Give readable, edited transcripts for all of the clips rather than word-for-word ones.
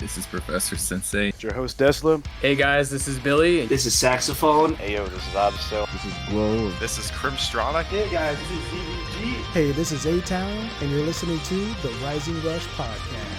This is Professor Sensei. It's your host, Desla. Hey guys, this is Billy. This is Saxophone. Hey yo, this is Obsto. This is Glow. This is Crimstronic. Hey guys, this is ZVG. Hey, this is A-Town, and you're listening to the Rising Rush Podcast.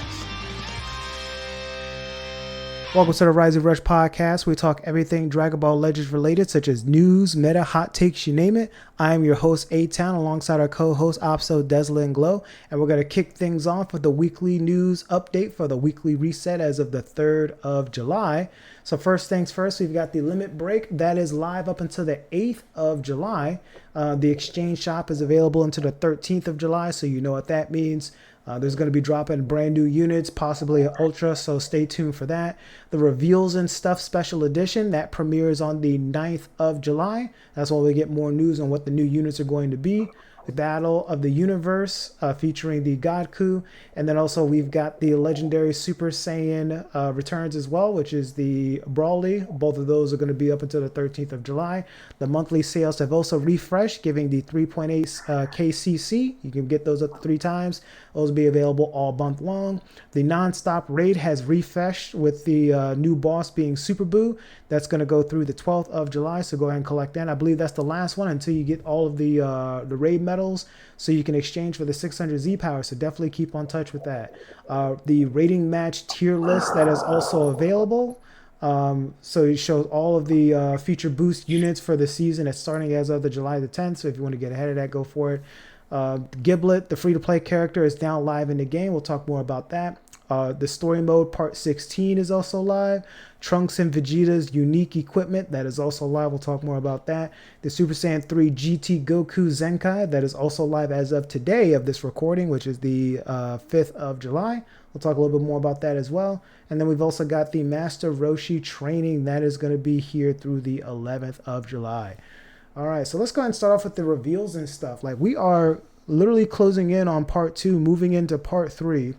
Welcome to the Rising Rush Podcast. We talk everything Dragon Ball Legends related, such as news, meta, hot takes, you name it. I am your host, A-Town, alongside our co-hosts, Opso, Desla, and Glow. And we're going to kick things off with the weekly news update for the weekly reset as of the 3rd of July. So first things first, we've got the limit break. That is live up until the 8th of July. The exchange shop is available until the 13th of July, so you know what that means. There's going to be dropping brand new units, possibly an Ultra, so stay tuned for that. The Reveals and Stuff Special Edition, that premieres on the 9th of July. That's when we get more news on what the new units are going to be. The Battle of the Universe featuring the Goku. And then also we've got the legendary Super Saiyan returns as well, which is the Brawly. Both of those are going to be up until the 13th of July. The monthly sales have also refreshed, giving the 3.8 KCC. You can get those up to 3 times. Those will be available all month long. The non-stop raid has refreshed with the new boss being Super Boo. That's going to go through the 12th of July, so go ahead and collect that. I believe that's the last one until you get all of the raid medals, so you can exchange for the 600 Z power, so definitely keep on touch with that. The rating match tier list that is also available. So it shows all of the feature boost units for the season. It's starting as of the July the 10th, so if you want to get ahead of that, go for it. Giblet, the free-to-play character, is now live in the game. We'll talk more about that. The story mode part 16 is also live. Trunks and Vegeta's unique equipment, that is also live. We'll talk more about that. The Super Saiyan 3 GT Goku Zenkai, that is also live as of today of this recording, which is the 5th of July. We'll talk a little bit more about that as well. And then we've also got the Master Roshi training that is going to be here through the 11th of July. All right, so let's go ahead and start off with the reveals and stuff. Like, we are literally closing in on part 2, moving into part 3.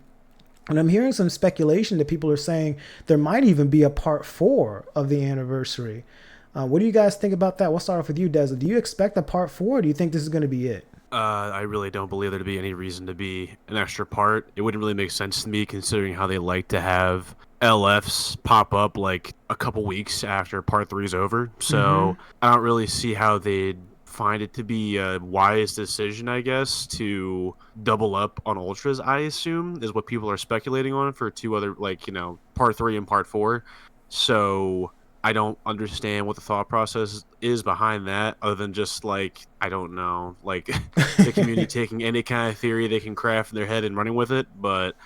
And I'm hearing some speculation that people are saying there might even be a part 4 of the anniversary. What do you guys think about that? We'll start off with you, Desla. Do you expect a part 4, or do you think this is going to be it? I really don't believe there to be any reason to be an extra part. It wouldn't really make sense to me, considering how they like to have LFs pop up like a couple weeks after part 3 is over. So I don't really see how they'd find it to be a wise decision, I guess, to double up on Ultras, I assume, is what people are speculating on for 2 other, like, you know, part 3 and part 4. So I don't understand what the thought process is behind that, other than just, like, I don't know, like, the community taking any kind of theory they can craft in their head and running with it. But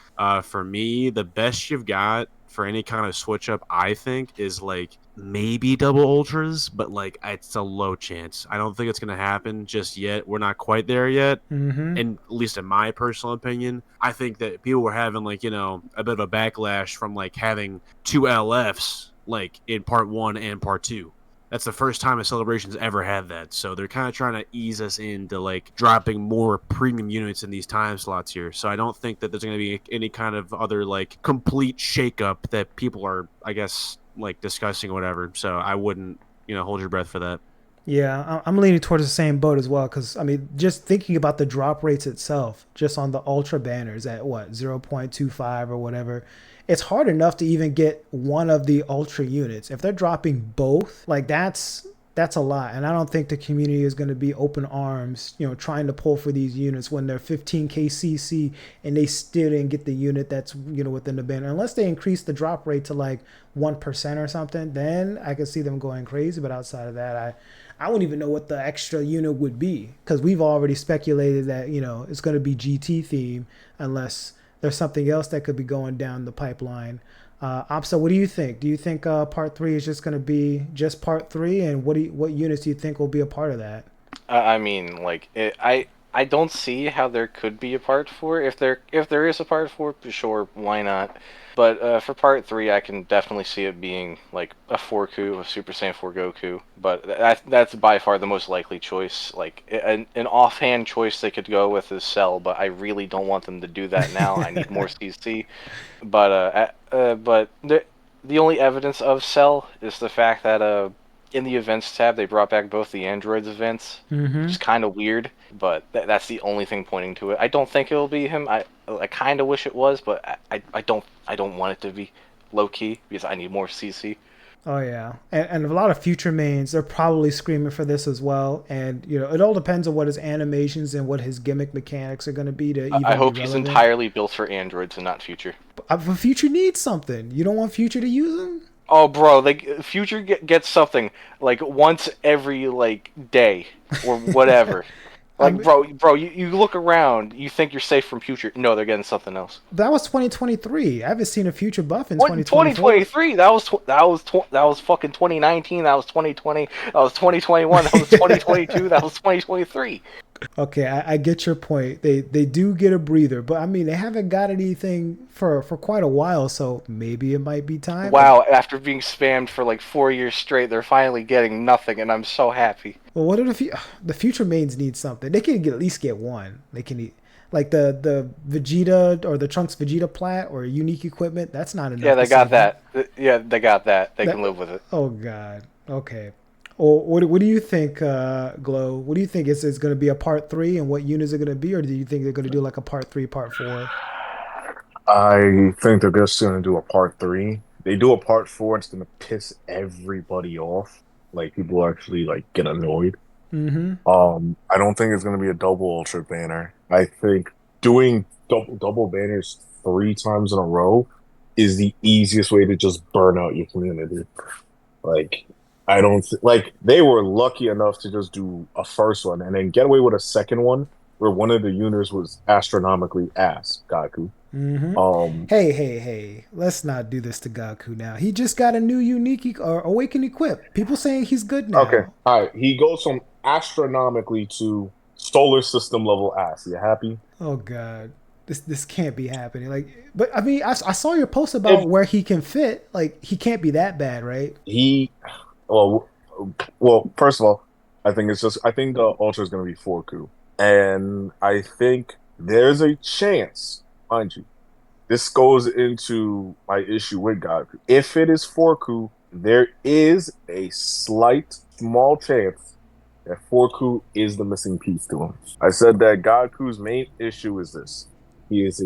for me, the best you've got for any kind of switch up, I think, is like maybe double Ultras, but like it's a low chance. I don't think it's going to happen just yet. We're not quite there yet. And at least in my personal opinion, I think that people were having, like, you know, a bit of a backlash from like having 2 LFs like in part 1 and part 2. That's the first time a Celebration's ever had that. So they're kind of trying to ease us into like dropping more premium units in these time slots here. So I don't think that there's going to be any kind of other like complete shakeup that people are, I guess, like discussing or whatever. So I wouldn't, you know, hold your breath for that. Yeah, I'm leaning towards the same boat as well, because, I mean, just thinking about the drop rates itself, just on the Ultra banners at what, 0.25 or whatever, it's hard enough to even get one of the Ultra units. If they're dropping both, like, that's a lot. And I don't think the community is going to be open arms, you know, trying to pull for these units when they're 15k CC and they still didn't get the unit that's, you know, within the banner. Unless they increase the drop rate to like 1% or something, then I could see them going crazy. But outside of that, I wouldn't even know what the extra unit would be, because we've already speculated that, you know, it's going to be GT theme unless there's something else that could be going down the pipeline. Opsa, what do you think? Do you think part 3 is just going to be just part 3, and what units do you think will be a part of that? I mean, like, I don't see how there could be a part 4. If there is a part 4, sure, why not? But for part 3, I can definitely see it being like a 4Ku, a Super Saiyan 4 Goku. But that's by far the most likely choice. Like, an offhand choice they could go with is Cell, but I really don't want them to do that now. I need more CC. But the only evidence of Cell is the fact that in the events tab they brought back both the androids events, which is kind of weird. But that's the only thing pointing to it. I don't think it'll be him. I kind of wish it was, but I don't want it to be. low key, because I need more CC. Oh yeah, and a lot of future mains, they're probably screaming for this as well. And it all depends on what his animations and what his gimmick mechanics are going to be to even I hope be he's relevant. entirely built for androids and not Future. But Future needs something. You don't want Future to use him? Oh, bro, Future gets something like once every like day or whatever. Like, bro, you look around, you think you're safe from Future. No, they're getting something else. That was 2023. I haven't seen a Future buff in What, 2024. 2023? That was fucking 2019. That was 2020. That was 2021. That was 2022. That was 2023. Okay, I get your point. They do get a breather, but I mean they haven't got anything for quite a while, so maybe it might be time. Wow, after being spammed for like 4 years straight, they're finally getting nothing, and I'm so happy. Well, what if the Future mains need something? They can at least get one. They can like the Vegeta or the Trunks Vegeta plat or unique equipment. That's not enough. Yeah, they got that. Yeah, they got that. They can live with it. Oh God. Okay. Well, what do you think, Glow? What do you think is going to be a part 3, and what units are going to be, or do you think they're going to do like a part 3, part 4? I think they're just going to do a part 3. They do a part 4, it's going to piss everybody off. Like, people actually like get annoyed. Mm-hmm. I don't think it's going to be a double Ultra banner. I think doing double banners 3 times in a row is the easiest way to just burn out your community. Like, I don't like they were lucky enough to just do a first one and then get away with a second one where one of the units was astronomically ass Goku. Mm-hmm. Hey, let's not do this to Goku now. He just got a new unique or awakened equip. People saying he's good now. Okay, all right. He goes from astronomically to solar system level ass. You happy? Oh God, this can't be happening. Like, but I mean, I saw your post about where he can fit. Like, he can't be that bad, right? Well, first of all, I think the Ultra is going to be 4Ku. And I think there's a chance, mind you, this goes into my issue with Goku. If it is 4Ku, there is a small chance that 4Ku is the missing piece to him. I said that Goku's main issue is this. He is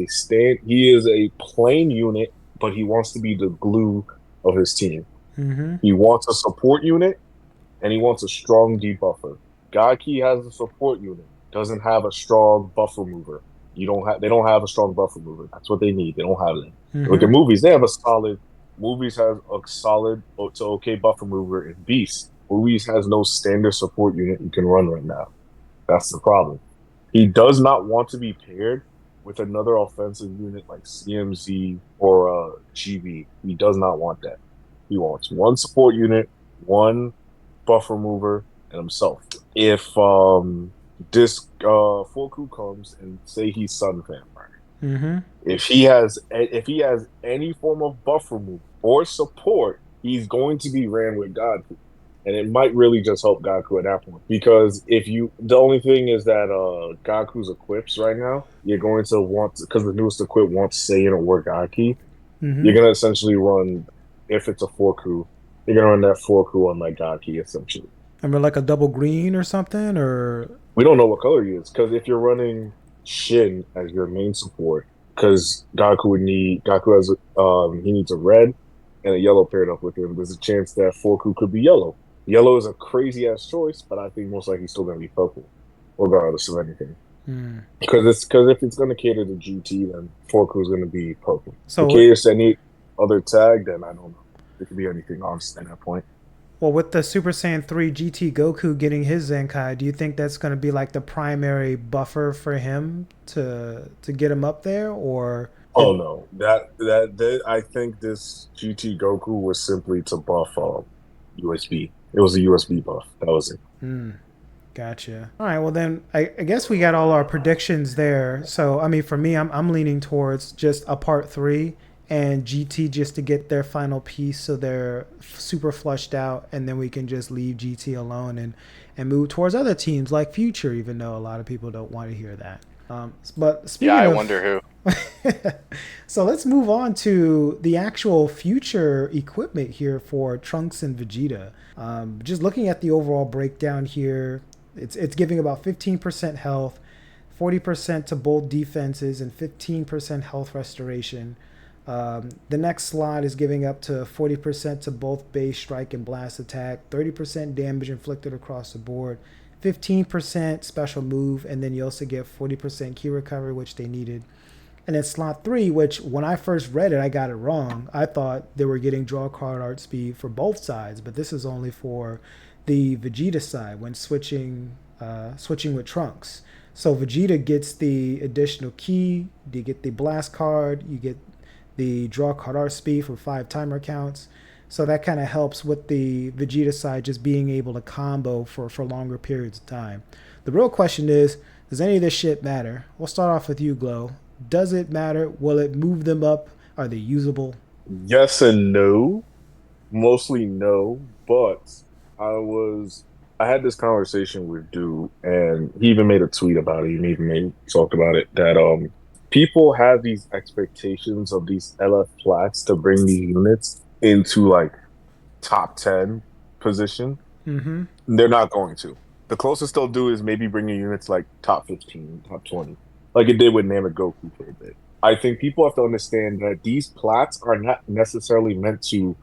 a plain unit, but he wants to be the glue of his team. Mm-hmm. He wants a support unit, and he wants a strong debuffer. Gaki has a support unit, doesn't have a strong buff remover. They don't have a strong buff remover. That's what they need. They don't have that. Mm-hmm. Look at Movies. They have a solid. Movies has a solid to okay buff remover in Beast. Movies has no standard support unit you can run right now. That's the problem. He does not want to be paired with another offensive unit like CMZ or GB. He does not want that. He wants one support unit, one buff remover, and himself. If this 4Ku comes and say he's Sun Vampire, mm-hmm. if he has any form of buff removal or support, he's going to be ran with Goku. And it might really just help Goku at that point. Because the only thing is that Goku's equips right now, you're going to want, because the newest equip wants Saiyan or Gaki, Mm-hmm. you're going to essentially run, if it's a 4Ku, you're going to run that 4Ku on like Gaki, essentially. Remember like a double green or something? Or We don't know what color he is, because if you're running Shin as your main support, because Goku has, he needs a red and a yellow paired up with him, there's a chance that 4Ku could be yellow. Yellow is a crazy ass choice, but I think most likely he's still going to be purple, regardless of anything. Because if it's going to cater to GT, then 4Ku is going to be purple. So if it caters to any other tag, then I don't know. It could be anything, honestly, at that point. Well, with the Super Saiyan 3 GT Goku getting his Zenkai, do you think that's going to be like the primary buffer for him to get him up there, or? Oh no, that I think this GT Goku was simply to buff USB. It was a USB buff. That was it. Gotcha. All right. Well, then I guess we got all our predictions there. So, I mean, for me, I'm leaning towards just a part 3 and GT just to get their final piece so they're super flushed out, and then we can just leave GT alone and move towards other teams like Future, even though a lot of people don't want to hear that. But speaking I wonder who. So let's move on to the actual Future equipment here for Trunks and Vegeta. Just looking at the overall breakdown here, it's giving about 15% health, 40% to both defenses, and 15% health restoration. The next slot is giving up to 40% to both base strike and blast attack, 30% damage inflicted across the board, 15% special move, and then you also get 40% key recovery, which they needed. And then slot 3, which when I first read it, I got it wrong. I thought they were getting draw card art speed for both sides, but this is only for the Vegeta side when switching with Trunks. So Vegeta gets the additional key, you get the blast card, you get the draw card art speed for 5 timer counts. So that kind of helps with the Vegeta side just being able to combo for longer periods of time. The real question is, does any of this shit matter? We'll start off with you, Glow. Does it matter? Will it move them up? Are they usable? Yes and no. Mostly no, but I had this conversation with Dude, and he even made a tweet about it. He even talked about it that people have these expectations of these LF flats to bring these units into like top 10 position. Mm-hmm. They're not going to. The closest they'll do is maybe bring your units like top 15, top 20, like it did with Namek Goku for a bit. I think people have to understand that these plats are not necessarily meant to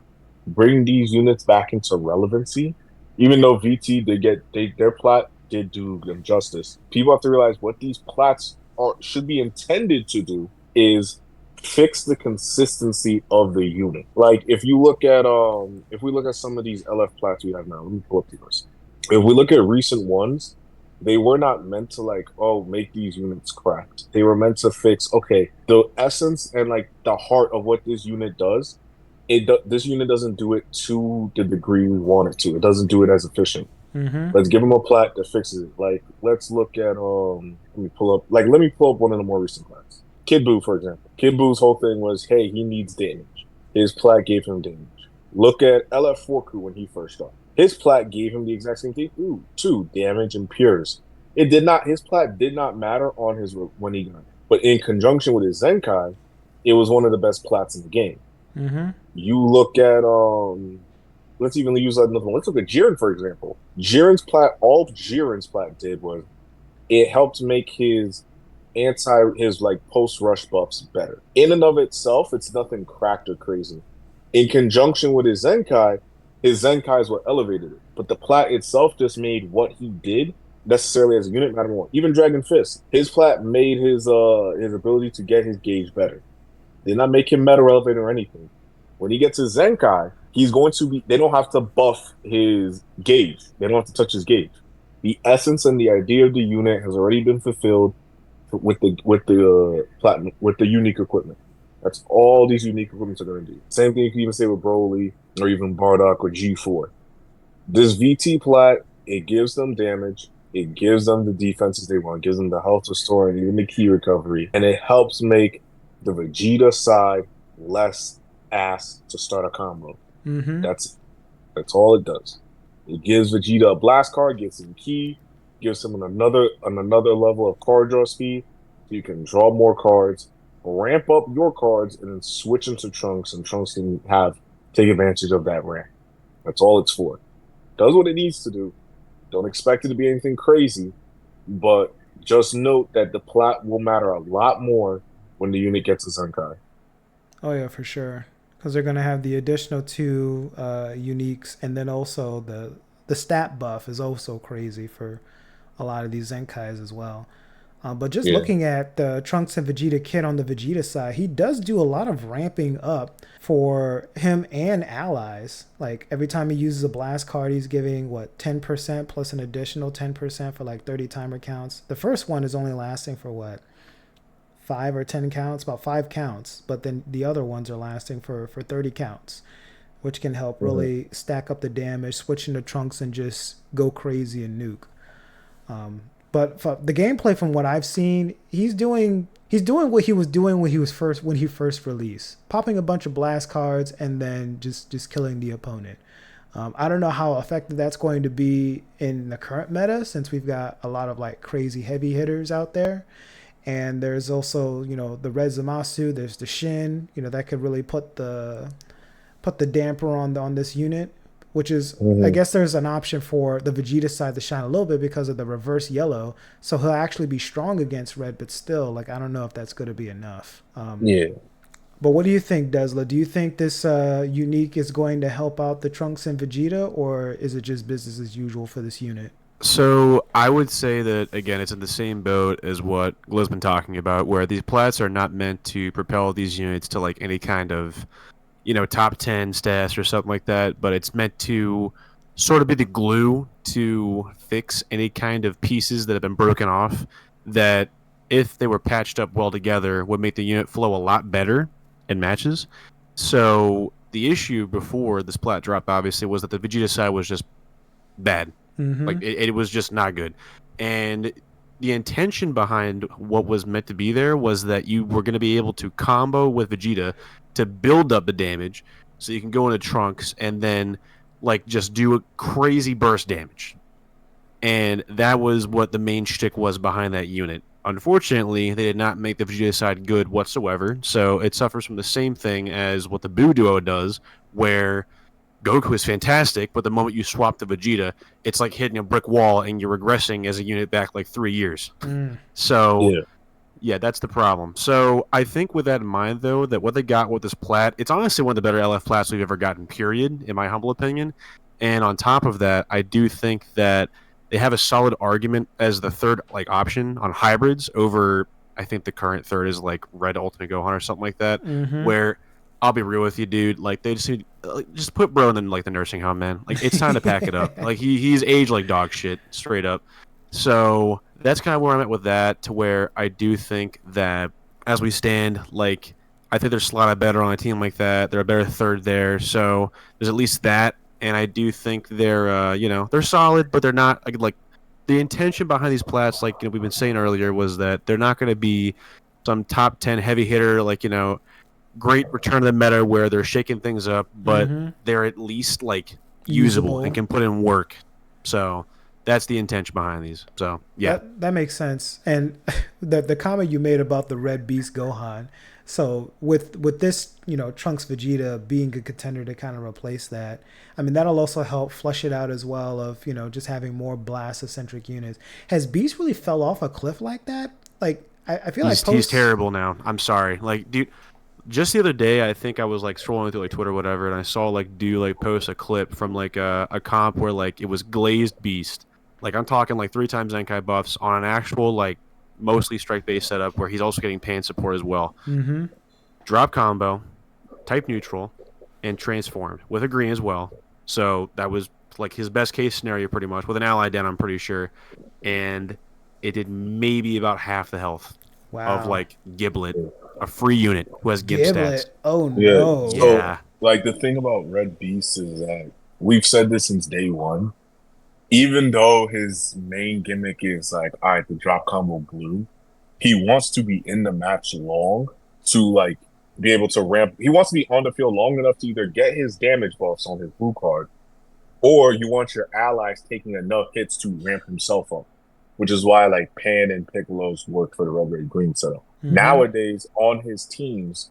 bring these units back into relevancy. Even though VT their plat did do them justice, people have to realize what these plats should be intended to do is fix the consistency of the unit. Like if we look at some of these LF plats we have now, let me pull up these. If we look at recent ones, they were not meant to make these units cracked. They were meant to fix the essence and like the heart of what this unit does. This unit doesn't do it to the degree we want it to. It doesn't do it as efficient. Mm-hmm. Let's give them a plat that fixes it. Like let's look at let me pull up one of the more recent plats. Kid Buu, for example. Kid Buu's whole thing was, hey, he needs damage. His plat gave him damage. Look at LF Forku when he first started. His plat gave him the exact same thing. 2 damage and pures. His plat did not matter on his when he got it. But in conjunction with his Zenkai, it was one of the best plats in the game. Mm-hmm. You look at let's even use another one. Let's look at Jiren, for example. All Jiren's plat did was it helped make his post rush buffs better. In and of itself, it's nothing cracked or crazy. In conjunction with his Zenkais were elevated. But the plat itself just made what he did necessarily as a unit matter more. Even Dragon Fist, his plat made his ability to get his gauge better. Did not make him meta relevant or anything. When he gets his Zenkai, they don't have to buff his gauge. They don't have to touch his gauge. The essence and the idea of the unit has already been fulfilled with the unique equipment. That's all these unique equipments are going to do. Same thing you can even say with Broly or even Bardock or G4. This VT plat, it gives them damage. It gives them the defenses they want. It gives them the health restore and even the key recovery. And it helps make the Vegeta side less ass to start a combo. Mm-hmm. That's all it does. It gives Vegeta a blast card, gives him key, gives him another level of card draw speed, so you can draw more cards, ramp up your cards, and then switch into Trunks, and Trunks can take advantage of that ramp. That's all it's for. Does what it needs to do. Don't expect it to be anything crazy, but just note that the plat will matter a lot more when the unit gets a Zenkai. Oh yeah, for sure. Because they're gonna have the additional 2 uniques, and then also the stat buff is also crazy for a lot of these Zenkais as well. But just looking at the Trunks and Vegeta kit on the Vegeta side, he does do a lot of ramping up for him and allies. Like every time he uses a blast card, he's giving 10% plus an additional 10% for like 30 timer counts. The first one is only lasting for 5 or 10 counts, about 5 counts, but then the other ones are lasting for 30 counts, which can help really stack up the damage, switch into Trunks and just go crazy and nuke. But for the gameplay, from what I've seen, he's doing what he was doing when he first released, popping a bunch of blast cards and then just killing the opponent. I don't know how effective that's going to be in the current meta, since we've got a lot of like crazy heavy hitters out there. And there's also, the Red Zamasu, there's the Shin, that could really put the damper on this unit, which is, I guess there's an option for the Vegeta side to shine a little bit because of the reverse yellow. So he'll actually be strong against red, but still, I don't know if that's going to be enough. But what do you think, Desla? Do you think this unique is going to help out the Trunks and Vegeta, or is it just business as usual for this unit? So I would say that again, it's in the same boat as what Glow's been talking about, where these plats are not meant to propel these units to like any kind of, top 10 stats or something like that, but it's meant to sort of be the glue to fix any kind of pieces that have been broken off that if they were patched up well together would make the unit flow a lot better in matches. So the issue before this plat drop obviously was that the Vegeta side was just bad. Mm-hmm. Like it was just not good. And the intention behind what was meant to be there was that you were going to be able to combo with Vegeta to build up the damage so you can go into Trunks and then like just do a crazy burst damage. And that was what the main shtick was behind that unit. Unfortunately, they did not make the Vegeta side good whatsoever, so it suffers from the same thing as what the Buu duo does, where Goku is fantastic, but the moment you swap the Vegeta, it's like hitting a brick wall and you're regressing as a unit back like 3 years. So, yeah, that's the problem. So I think with that in mind, though, that what they got with this plat, it's honestly one of the better LF plats we've ever gotten, period, in my humble opinion. And on top of that, I do think that they have a solid argument as the third like option on hybrids over, I think the current third is like Red Ultimate Gohan or something like that, where I'll be real with you, dude. Like they just put bro in like the nursing home, man. Like it's time to pack it up. Like he's aged like dog shit, straight up. So that's kind of where I'm at with that. To where I do think that as we stand, like I think they're slotted better on a team like that. They're a better third there. So there's at least that, and I do think they're they're solid, but they're not like the intention behind these plats. Like we've been saying earlier was that they're not going to be some top 10 heavy hitter like great return to the meta where they're shaking things up, but they're at least like usable and can put in work. So that's the intention behind these. So yeah, that makes sense. And the comment you made about the Red Beast Gohan. So with this, Trunks Vegeta being a contender to kind of replace that, I mean that'll also help flush it out as well of just having more blast-centric units. Has Beast really fell off a cliff like that? Like I feel he's terrible now. I'm sorry, like dude. Just the other day, I think I was like scrolling through like Twitter or whatever, and I saw like post a clip from like a comp where like it was glazed Beast. Like I'm talking like 3 times Zenkai buffs on an actual like mostly strike based setup where he's also getting pan support as well. Drop combo, type neutral, and transformed with a green as well. So that was like his best case scenario pretty much with an ally down, I'm pretty sure, and it did maybe about half the health of like Giblet. A free unit who has Gib stats. Oh no! So, like the thing about Red Beast is that we've said this since day one. Even though his main gimmick is like, all right, the drop combo blue, he wants to be in the match long to like be able to ramp. He wants to be on the field long enough to either get his damage buffs on his blue card, or you want your allies taking enough hits to ramp himself up. Which is why like Pan and Piccolo's work for the Red Red Green setup. Nowadays on his teams,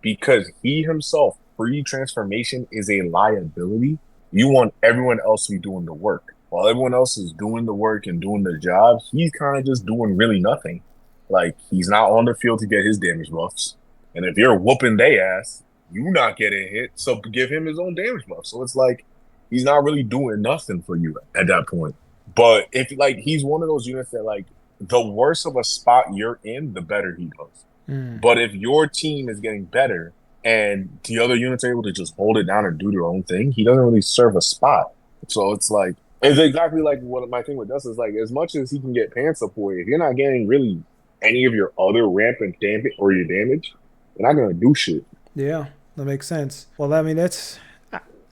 because he himself free transformation is a liability, you want everyone else to be doing the work. While everyone else is doing the work and doing the job, he's kind of just doing really nothing. Like he's not on the field to get his damage buffs. And if you're whooping they ass, you not getting hit, so give him his own damage buff. So it's like he's not really doing nothing for you at that point. But if like he's one of those units that like the worse of a spot you're in, the better he does. But if your team is getting better and the other units are able to just hold it down and do their own thing, he doesn't really serve a spot. So it's like it's exactly like what my thing with Dust is like. As much as he can get pan support, if you're not getting really any of your other rampant damage or your damage, you're not gonna do shit. Yeah, that makes sense. Well, I mean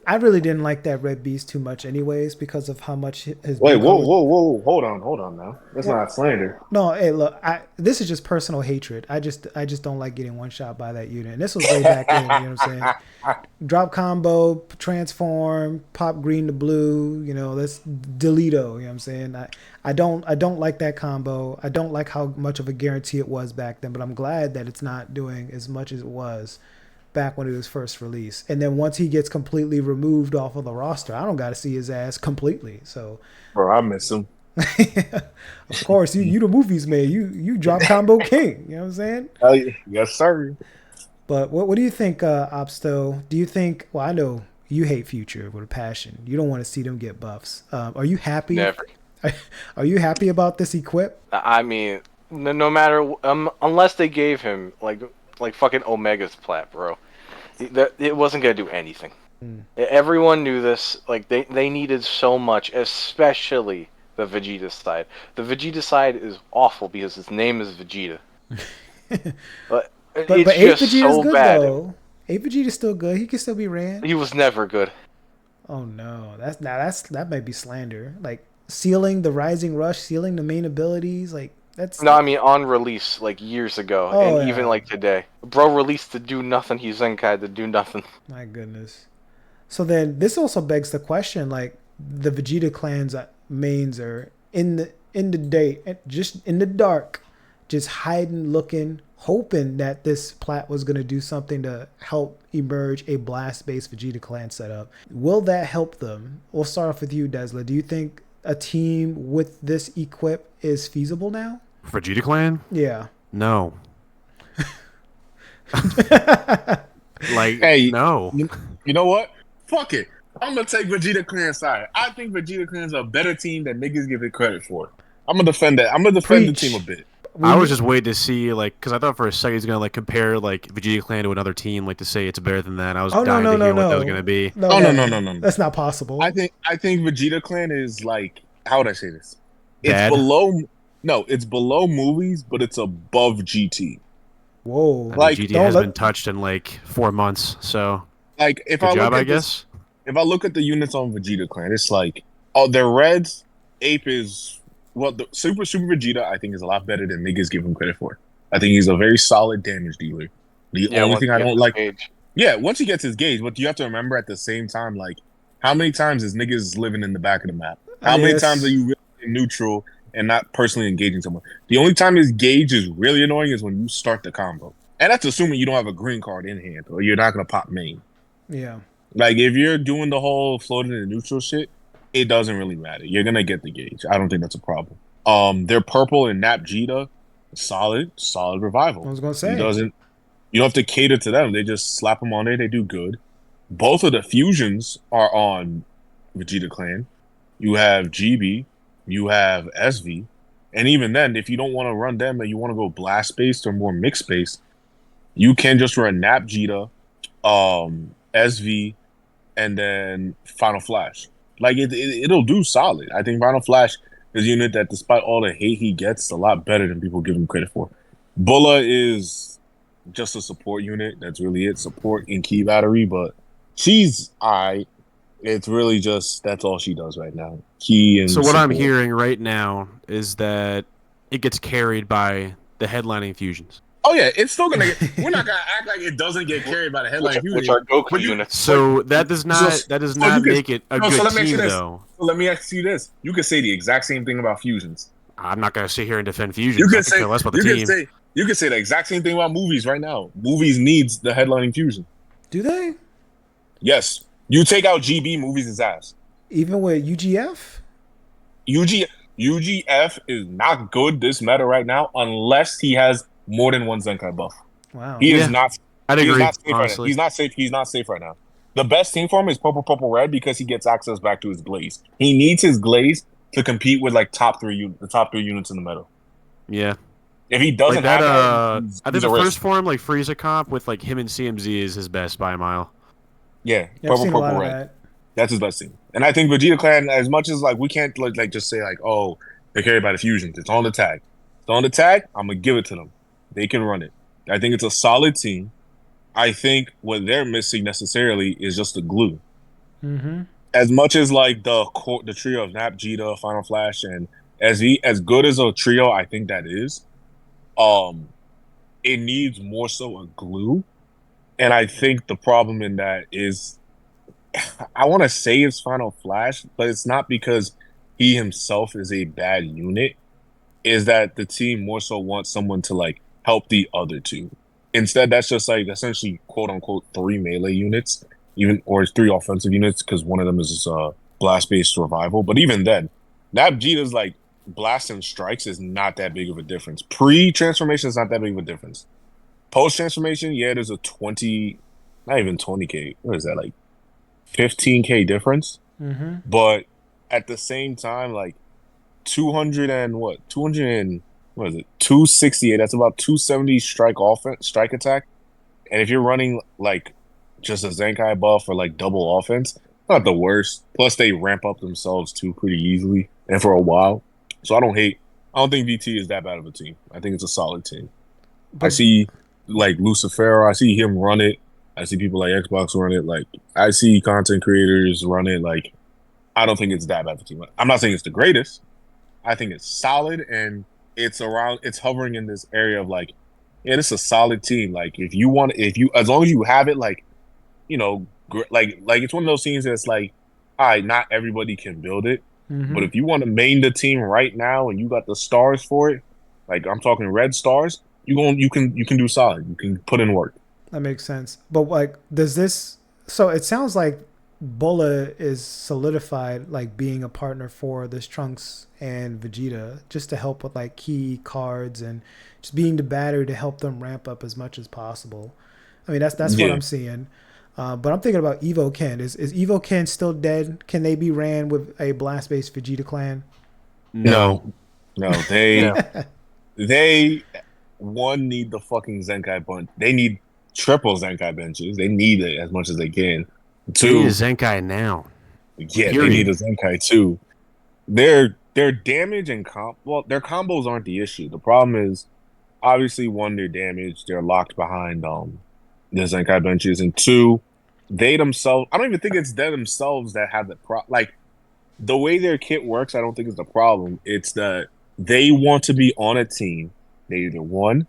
I really didn't like that Red Beast too much anyways because of how much his... Wait, whoa. Hold on now. That's not slander. No, hey, look, this is just personal hatred. I just don't like getting one shot by that unit. And this was way back then, you know what I'm saying? Drop combo, transform, pop green to blue, that's Delito, you know what I'm saying? I don't like that combo. I don't like how much of a guarantee it was back then, but I'm glad that it's not doing as much as it was back when it was first released. And then once he gets completely removed off of the roster, I don't got to see his ass completely. So, bro, I miss him. Of course, you the movies man. You drop combo king. You know what I'm saying? Yes, sir. But what do you think, Opsto? Do you think? Well, I know you hate Future with a passion. You don't want to see them get buffs. Are you happy? Never. Are you happy about this equip? I mean, no matter unless they gave him like fucking Omega's plat, bro. It wasn't gonna do anything. Everyone knew this. Like they needed so much, especially the Vegeta side. The Vegeta side is awful because his name is Vegeta. But But it's 8 just Vegeta's so good bad. though. 8 Vegeta's still good. He can still be ran. He was never good. Oh no, that might be slander. Like sealing the Rising Rush, sealing the main abilities. Like that's No, I mean on release like years ago, Oh, and even yeah. like today. Bro released to do nothing. He zenkai to do nothing. My goodness. So then this also begs the question, like the Vegeta clan's mains are in the day, just in the dark, just hiding, looking, hoping that this plat was going to do something to help emerge a blast-based Vegeta clan setup. Will that help them? We'll start off with you, Desla. Do you think a team with this equip is feasible now? Vegeta Clan? Yeah. No. Like, Hey, no. You know what? Fuck it. I'm gonna take Vegeta Clan's side. I think Vegeta Clan's a better team than niggas give it credit for. I'm gonna defend that. I'm gonna defend Preach. the team a bit. I was just waiting to see, like, because I thought for a second he's gonna like compare like Vegeta Clan to another team, like to say it's better than that. I was Oh, dying no, to no, hear what no. that was gonna be. No. That's not possible. I think Vegeta Clan is like, how would I say this? It's Bad? it's below movies, but it's above GT. Whoa. I mean, Like, GT don't has let- been touched in like 4 months, so Like if good I job, look I at this, guess. if I look at the units on Vegeta Clan, it's like, oh, they're reds. Ape is the Super Vegeta. I think is a lot better than niggas give him credit for. I think he's a very solid damage dealer. The only once thing he I gets don't his like, gauge. yeah, once he gets his gauge, but you have to remember at the same time, like, how many times is niggas living in the back of the map? I How mean, many that's- times are you really in neutral and not personally engaging someone? The only time his gauge is really annoying is when you start the combo, and that's assuming you don't have a green card in hand or you're not gonna pop main. Yeah. Like if you're doing the whole floating in neutral shit, it doesn't really matter. You're gonna get the gauge. I don't think that's a problem. They're purple and Nap Jita, solid revival. I was gonna He say. doesn't. You don't have to cater to them. They just slap them on there. They do good. Both of the fusions are on Vegeta Clan. You have GB, you have SV, and even then, if you don't want to run them and you want to go blast based or more mixed based, you can just run Nap Jita, SV, and then Final Flash. Like it'll do solid. I think Final Flash is a unit that, despite all the hate he gets, a lot better than people give him credit for. Bulla is just a support unit. That's really it. Support in key battery, but she's alright. It's really just that's all she does right now. Key and So what I'm support. hearing right now is that it gets carried by the headlining fusions. Oh yeah, it's still gonna get. We're not gonna act like it doesn't get carried by the headline Which fusion. are Goku But you- units. So that does not you can- make it a no, good so let me ask team you this. though. So let me ask you this: you could say the exact same thing about fusions. I'm not gonna sit here and defend fusions. You I can could say care less about the you team. can say the exact same thing about movies right now. Movies needs the headlining fusion. Do they? Yes, you take out GB, movies is ass. Even with UGF? UGF is not good this meta right now unless he has more than one Zenkai buff. Wow. He Yeah, is not. I'd He's agree. not safe right now. Honestly, He's not safe. He's not safe right now. The best team for him is purple red because he gets access back to his glaze. He needs his glaze to compete with like the top three units in the meta. yeah. If he doesn't Like that, have that, I he's think a the risk. first form, like Frieza comp with like him and CMZ is his best by a mile. Yeah, Yeah, I've seen a purple lot of red. that. That's his best team. And I think Vegeta Clan, as much as like we can't like just say like, oh, they're carried by the fusions. It's on the tag. It's on the tag. I'm gonna give it to them. They can run it. I think it's a solid team. I think what they're missing necessarily is just the glue. Mm-hmm. As much as like the trio of Nap, Jita, Final Flash, and SV, as good as a trio I think that is, it needs more so a glue. And I think the problem in that is, I want to say it's Final Flash, but it's not because he himself is a bad unit. Is that the team more so wants someone to like help the other two? Instead, that's just like essentially quote unquote 3 melee units, or 3 offensive units because one of them is blast based survival. But even then, Nap Jita's like blast and strikes is not that big of a difference. Pre transformation is not that big of a difference. Post transformation, yeah, there's a 20, not even 20K. What is that, like 15K difference? Mm-hmm. But at the same time, like 200 and what? 200 and what is it? 268. That's about 270 strike attack. And if you're running like just a Zenkai buff or like double offense, not the worst. Plus they ramp up themselves too pretty easily and for a while. So I don't think VT is that bad of a team. I think it's a solid team. I But see like Lucifero, I see him run it. I see people like Xbox run it. Like I see content creators run it. Like I don't think it's that bad of a team. I'm not saying it's the greatest. I think it's solid and it's hovering in this area of like, yeah, this is a solid team. Like as long as you have it, like, you know, like it's one of those teams that's like, all right, not everybody can build it, but if you want to main the team right now and you got the stars for it, like I'm talking red stars, you can do solid. You can put in work. that makes sense. But like, does this? So it sounds like Bulla is solidified, like being a partner for this Trunks and Vegeta, just to help with like key cards and just being the battery to help them ramp up as much as possible. I mean, that's what I'm seeing. But I'm thinking about Evo Ken. Is Evo Ken still dead? Can they be ran with a blast-based Vegeta clan? No, they No. they need the fucking Zenkai bunch. They need triple Zenkai benches. They need it as much as they can. They need a Two, Zenkai now. yeah, Period. they need a Zenkai too. Their damage and their combos aren't the issue. The problem is obviously one, their damage. They're locked behind the Zenkai benches, and two, they themselves. I don't even think it's them themselves that have the like the way their kit works. I don't think is the problem. It's that they want to be on a team. They either one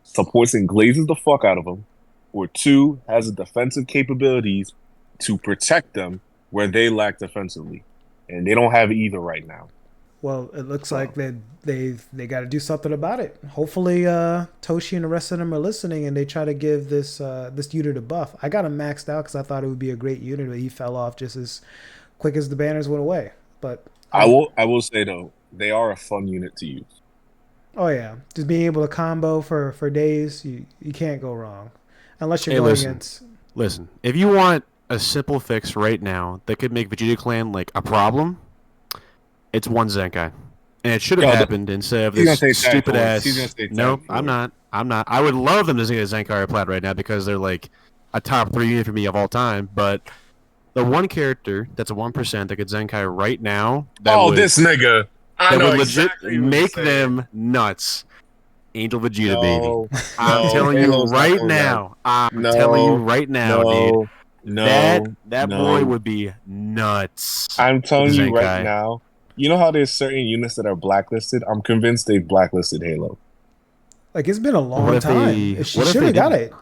supports and glazes the fuck out of them, or two has the defensive capabilities to protect them where they lack defensively, and they don't have either right now. Well, it looks like they got to do something about it. Hopefully, Toshi and the rest of them are listening, and they try to give this unit a buff. I got him maxed out because I thought it would be a great unit, but he fell off just as quick as the banners went away. But I will say though, they are a fun unit to use. oh yeah, just being able to combo for days, you can't go wrong, unless you're going against. Listen, if you want a simple fix right now that could make Vegeta Clan like a problem, it's one Zenkai. And it should have happened instead of this stupid ass. No, I'm not. I would love them to get a Zenkai or Plat right now because they're like a top 3 unit for me of all time. But the one character that's a 1% that could Zenkai right now. This nigga. That would legit make them nuts. Angel Vegeta, baby. I'm telling you right now. Telling you right now, dude. That boy would be nuts. I'm telling you right now. You know how there's certain units that are blacklisted? I'm convinced they've blacklisted Halo. Like, it's been a long time. She should have got it.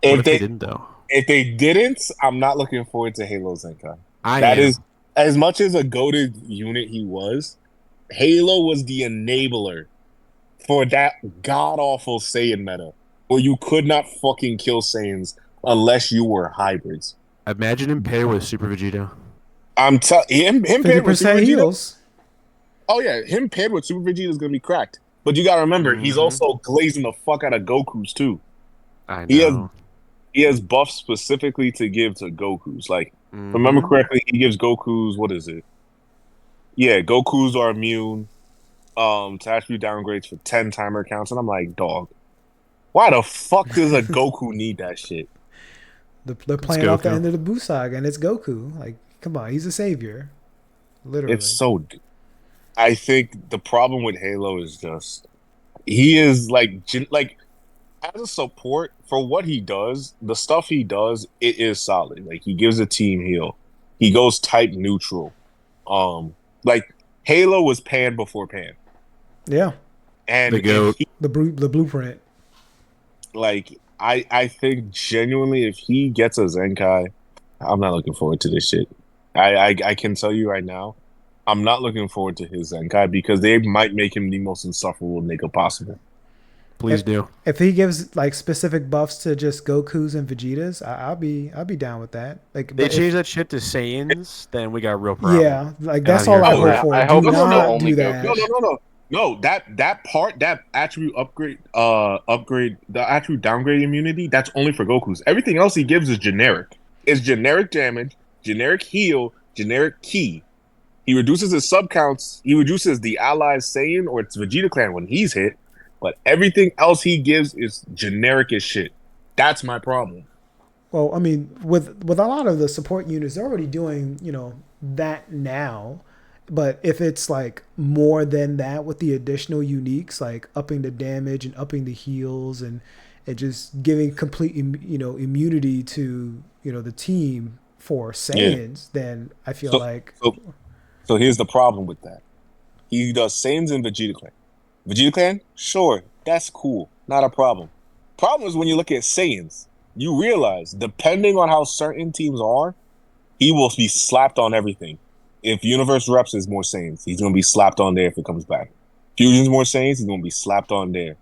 If they didn't, though? If they didn't, I'm not looking forward to Halo Zenkai. That is, as much as a goated unit he was, Halo was the enabler for that god-awful Saiyan meta, where you could not fucking kill Saiyans unless you were hybrids. Imagine him paired with Super Vegeta. I'm telling him paired with Super heals. Vegeta. Oh yeah, him paired with Super Vegeta is gonna be cracked. But you gotta remember, he's also glazing the fuck out of Goku's too. I know. He has buffs specifically to give to Goku's. Like, remember correctly, he gives Goku's, what is it? Yeah, Goku's are immune to attribute downgrades for 10 timer counts, and I'm like, dog, why the fuck does a Goku need that shit? They're playing off the end of the Buu saga, and it's Goku. Like, come on, he's a savior. Literally. It's so... I think the problem with Halo is just... He is, like as a support, for what he does, the stuff he does, it is solid. Like, he gives a team heal. He goes type neutral. Like, Halo was Pan before Pan. Yeah. And the blueprint. Like, I think genuinely, if he gets a Zenkai, I'm not looking forward to this shit. I can tell you right now, I'm not looking forward to his Zenkai because they might make him the most insufferable nigga possible. Please do. If he gives like specific buffs to just Gokus and Vegetas, I'll be down with that. Like, they change that shit to Saiyans, then we got a real problem. Yeah, like that's all I hope for. I hope do it's not the only do that. Goku. No, that part, that attribute the attribute downgrade immunity, that's only for Goku's. Everything else he gives is generic. It's generic damage, generic heal, generic ki. He reduces his sub counts. He reduces the allies Saiyan or it's Vegeta clan when he's hit, but everything else he gives is generic as shit. That's my problem. Well, I mean, with a lot of the support units, they're already doing, that now. But if it's like more than that with the additional uniques, like upping the damage and upping the heals and just giving complete, immunity to, the team for Saiyans, then I feel like. So here's the problem with that. He does Saiyans and Vegeta clan. Vegeta clan, sure, that's cool, not a problem. Problem is when you look at Saiyans, you realize depending on how certain teams are, he will be slapped on everything. If Universe Reps is more Saiyans, he's going to be slapped on there if it comes back. Fusion's more Saiyans, he's going to be slapped on there.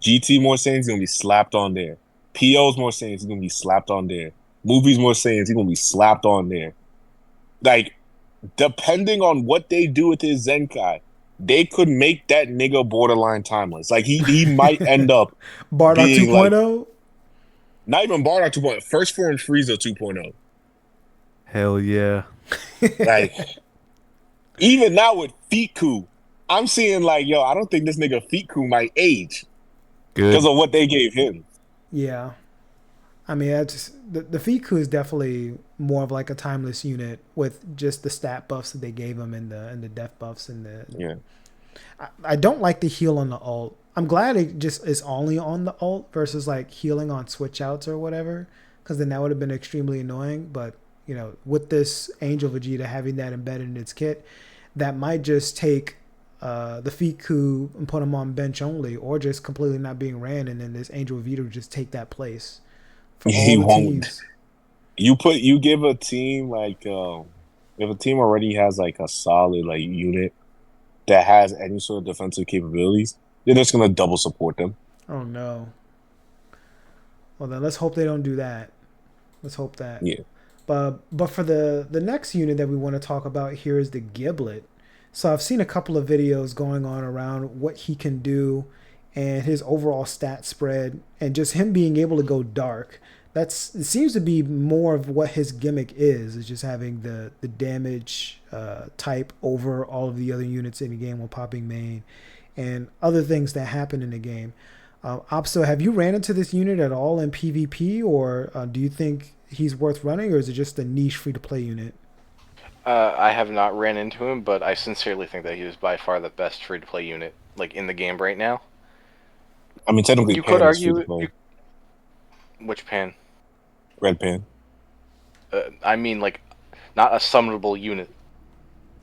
GT more Saiyans, he's going to be slapped on there. PO's more Saiyans, he's going to be slapped on there. Movies more Saiyans, he's going to be slapped on there. Like, depending on what they do with his Zenkai, they could make that nigga borderline timeless. Like, he might end up Bardock being 2.0? Like, not even Bardock 2.0, First Form Frieza 2.0. Hell yeah. Like, even now with Fiku, I'm seeing like, yo, I don't think this nigga Fiku might age because of what they gave him. Yeah. I mean, the Fiku is definitely more of like a timeless unit with just the stat buffs that they gave him and the death buffs and the. Yeah. I don't like the heal on the ult. I'm glad it just is only on the ult versus like healing on switch outs or whatever, because then that would have been extremely annoying. But with this Angel Vegeta having that embedded in its kit, that might just take the Fiku and put him on bench only, or just completely not being ran, and then this Angel Vegeta would just take that place. He won't. You give a team like if a team already has like a solid like unit that has any sort of defensive capabilities, they're just gonna double support them. Oh no. Well then, let's hope they don't do that. Let's hope that. Yeah. But for the next unit that we want to talk about here is the Giblet. So I've seen a couple of videos going on around what he can do and his overall stat spread and just him being able to go dark. It seems to be more of what his gimmick is just having the damage type over all of the other units in the game while popping main and other things that happen in the game. Opso, have you ran into this unit at all in PvP, or do you think he's worth running, or is it just a niche free-to-play unit? I have not ran into him, but I sincerely think that he is by far the best free-to-play unit like in the game right now. I mean, technically, you Pan could argue which Pan? Red Pan. I mean, like, not a summonable unit.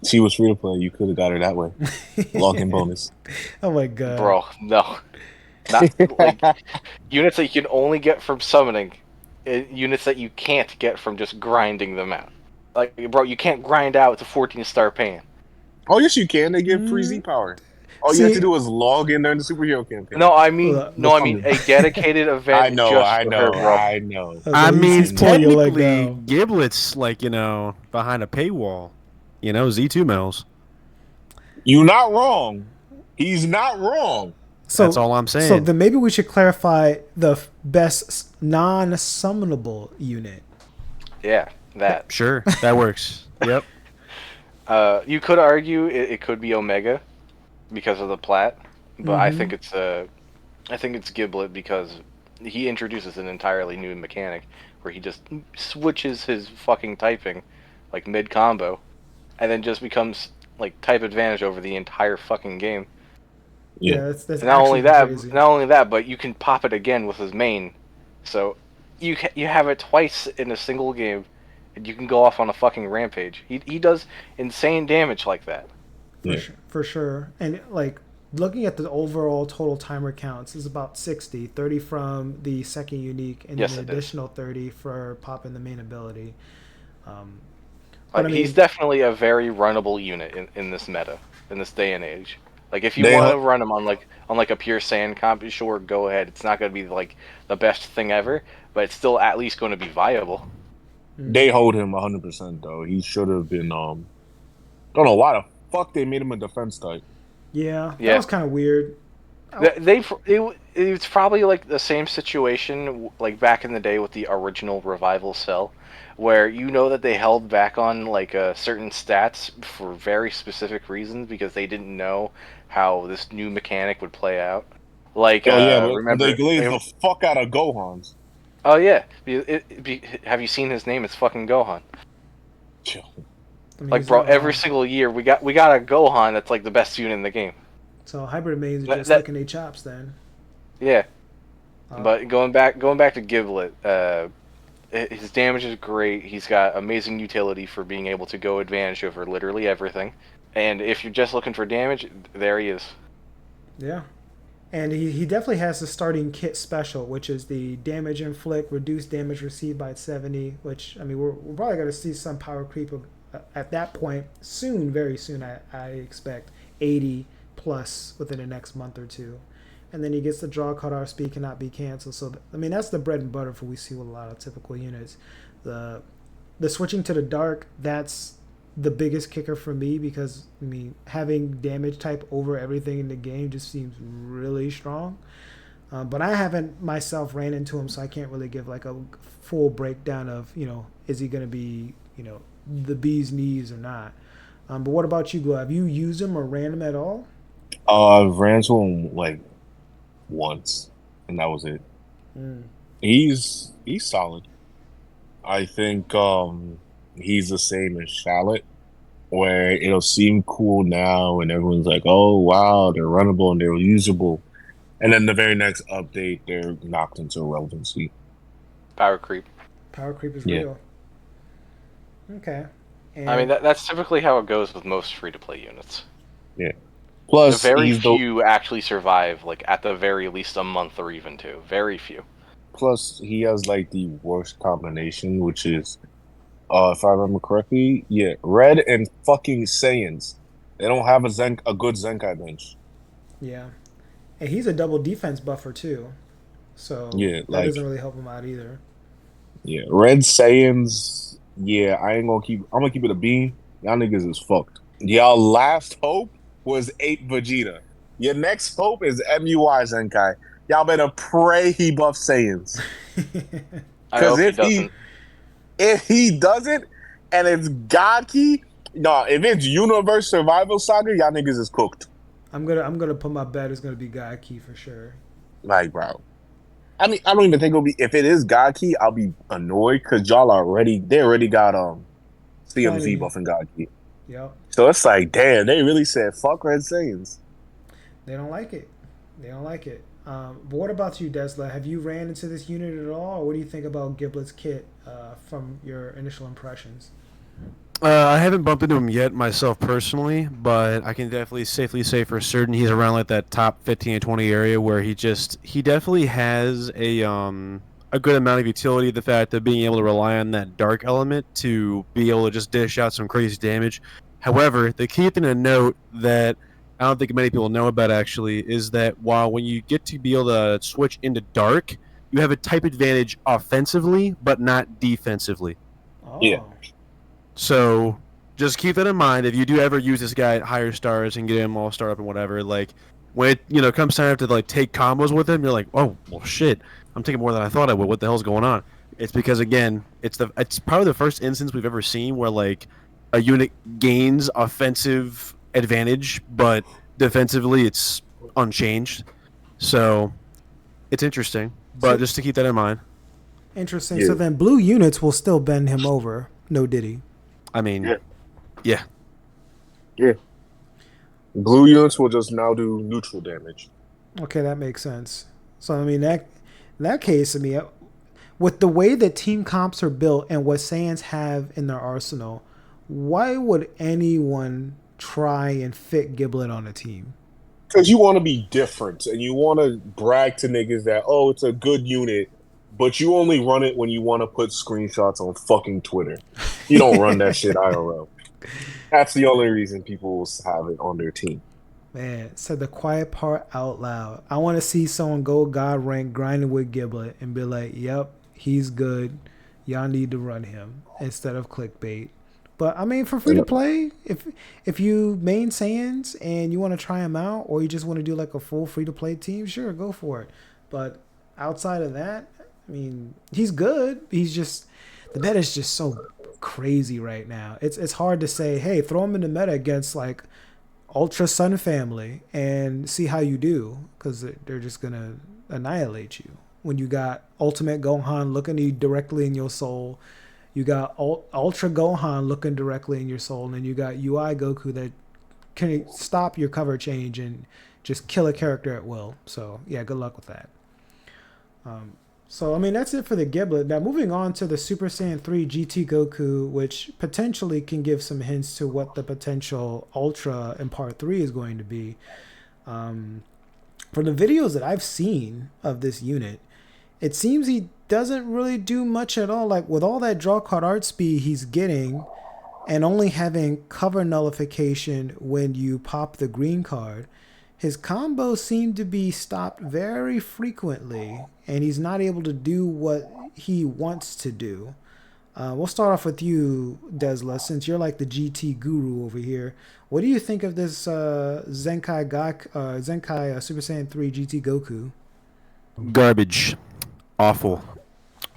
She was free to play. You could have got her that way. Login bonus. Oh my god, bro! No, not like units that you can only get from summoning. Units that you can't get from just grinding them out. Like, bro, you can't grind out to 14-star Pan. Oh yes, you can. They give free Z power. All you have to do is log in during the superhero campaign. No, I mean, a dedicated event. I know. For her, bro. I know. I mean, technically, down. Giblet's like, behind a paywall. Z2 medals. You're not wrong. He's not wrong. So that's all I'm saying. So then maybe we should clarify the best non-summonable unit. Yeah, that. Sure, that works. Yep. You could argue it could be Omega because of the plat, but I think it's Giblet because he introduces an entirely new mechanic where he just switches his fucking typing like mid combo, and then just becomes like type advantage over the entire fucking game. Yeah, that's not only that, crazy. but you can pop it again with his main, so you have it twice in a single game, and you can go off on a fucking rampage. He does insane damage like that. For sure. And like looking at the overall total timer counts is about 60, 30 from the second unique, and then an additional 30 for popping the main ability. He's definitely a very runnable unit in this meta, in this day and age. Like, if you want to run him on a pure Saiyan comp, sure, go ahead. It's not going to be like the best thing ever, but it's still at least going to be viable. They hold him 100% though. He should have been. Don't know why the fuck they made him a defense type. Yeah, that Yeah. was kind of weird. It's probably like the same situation like back in the day with the original Revival Cell, where you know that they held back on like certain stats for very specific reasons because they didn't know how this new mechanic would play out. Like Oh yeah, but they remember? glazed the fuck out of Gohan's. Oh yeah, have you seen his name? It's fucking Gohan. I mean, Like is bro, that every single year we got a Gohan that's like the best unit in the game. so hybrid mains are That, just that licking their chops then? yeah. Uh, But going back to Giblet, his damage is great. He's got amazing utility for being able to go advantage over literally everything. And if you're just looking for damage, there he is. yeah. And he definitely has the starting kit special, which is the damage inflict, reduced damage received by 70, which, I mean, we're probably going to see some power creep at that point soon, very soon, I expect. 80 plus within the next month or two. And then he gets the draw card, our speed cannot be canceled. So, I mean, that's the bread and butter for we see with a lot of typical units. The switching to the dark, that's the biggest kicker for me because I mean having damage type over everything in the game just seems really strong. But I haven't myself ran into him, so I can't really give like a full breakdown of is he going to be the bee's knees or not. But what about you, Glo? Have you used him or ran him at all? I've ran to him like once, and that was it. Mm. He's solid. I think he's the same as Shallot, where it'll seem cool now, and everyone's like, "Oh wow, they're runnable and they're usable," and then the very next update, they're knocked into irrelevancy. Power creep. Power creep is Yeah. real. Okay. And I mean, that's typically how it goes with most free-to-play units. Yeah. Plus, Very he's few actually survive, like at the very least a month or even two. Very few. plus he has like the worst combination, which is, if I remember correctly, yeah, Red and fucking Saiyans. They don't have a good Zenkai bench. yeah, and he's a double defense buffer too, so Yeah, that like doesn't really help him out either. yeah, Red Saiyans. Yeah, I'm gonna keep it a beam. Y'all niggas is fucked. Y'all last hope was 8 Vegeta. Your next hope is MUI Zenkai. Y'all better pray he buffs Saiyans. I Because hope he doesn't. if he doesn't, and it's God Key, no, if it's Universe Survival Saga, y'all niggas is cooked. I'm gonna put my bet it's gonna be Guy Key for sure. Like, bro. I mean, I don't even think it'll be. If it is God Key, I'll be annoyed because they already got CMZ Plenty. buffing God Key. Yep. So it's like, damn, they really said fuck Red Saiyans. They don't like it. They don't like it. But what about you, Desla? Have you ran into this unit at all, or what do you think about Giblet's kit from your initial impressions? I haven't bumped into him yet myself personally, but I can definitely safely say for certain he's around like that top 15 and 20 area where he definitely has a good amount of utility. The fact of being able to rely on that dark element to be able to just dish out some crazy damage. However, the key thing to note that I don't think many people know about actually is that while when you get to be able to switch into dark, you have a type advantage offensively, but not defensively. Oh, Yeah. So just keep that in mind. If you do ever use this guy at higher stars and get him all star up and whatever, like when it comes time to like take combos with him, you're like, oh well, shit, I'm taking more than I thought I would. What the hell's going on? It's because again, it's probably the first instance we've ever seen where like a unit gains offensive advantage, but defensively it's unchanged. So it's interesting, but So- just to keep that in mind. interesting. Yeah. So then blue units will still bend him over. No diddy. I mean, Yeah. yeah. Blue units will just now do neutral damage. Okay, that makes sense. So I mean in that case, I mean, with the way that team comps are built and what Saiyans have in their arsenal, why would anyone try and fit Giblet on a team? Because you want to be different and you want to brag to niggas that, oh, it's a good unit, but you only run it when you want to put screenshots on fucking Twitter. You don't run that shit IRL. That's the only reason people will have it on their team. Man, said the quiet part out loud. I want to see someone go God rank grinding with Giblet and be like, yep, he's good. Y'all need to run him instead of clickbait. But I mean, for free to play, if you main Saiyans and you want to try them out, or you just want to do like a full free to play team, sure, go for it. But outside of that, I mean, he's good. He's just the meta is just so crazy right now. It's hard to say, hey, throw him in the meta against like Ultra Sun Family and see how you do, because they're just gonna annihilate you. When you got Ultimate Gohan looking you directly in your soul, you got Ultra Gohan looking directly in your soul, and then you got UI Goku that can stop your cover change and just kill a character at will. So yeah, good luck with that. So I mean, that's it for the Giblet. Now moving on to the Super Saiyan 3 GT Goku, which potentially can give some hints to what the potential Ultra in Part 3 is going to be. From the videos that I've seen of this unit, it seems he doesn't really do much at all. Like with all that draw card art speed he's getting and only having cover nullification when you pop the green card, his combos seem to be stopped very frequently, and he's not able to do what he wants to do. We'll start off with you, Desla, since you're like the GT guru over here. What do you think of this Zenkai Super Saiyan 3 GT Goku? Garbage. Awful.